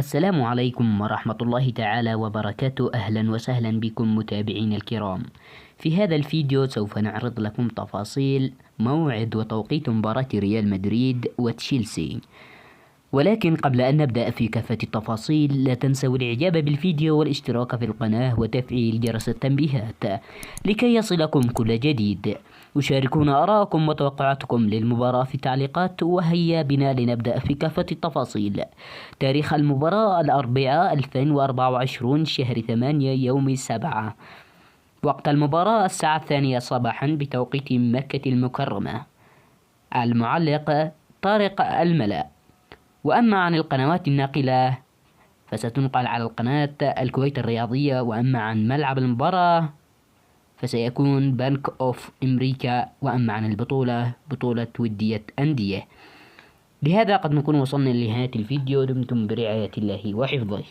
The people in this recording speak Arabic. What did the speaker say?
السلام عليكم ورحمة الله تعالى وبركاته. أهلا وسهلا بكم متابعين الكرام. في هذا الفيديو سوف نعرض لكم تفاصيل موعد وتوقيت مباراة ريال مدريد وتشيلسي، ولكن قبل أن نبدأ في كافة التفاصيل لا تنسوا الإعجاب بالفيديو والاشتراك في القناة وتفعيل جرس التنبيهات لكي يصلكم كل جديد. وشاركونا آراءكم وتوقعاتكم للمباراة في التعليقات، وهيا بنا لنبدأ في كافة التفاصيل. تاريخ المباراة الأربعاء 2024 شهر 8 يوم 7. وقت المباراة الساعة 2 صباحا بتوقيت مكة المكرمة. المعلق طارق الملا. وأما عن القنوات الناقلة فستنقل على القناة الكويت الرياضية، وأما عن ملعب المباراة فسيكون بنك أوف أمريكا، وأما عن البطولة بطولة ودية أندية. بهذا قد نكون وصلنا لنهاية الفيديو. دمتم برعاية الله وحفظه.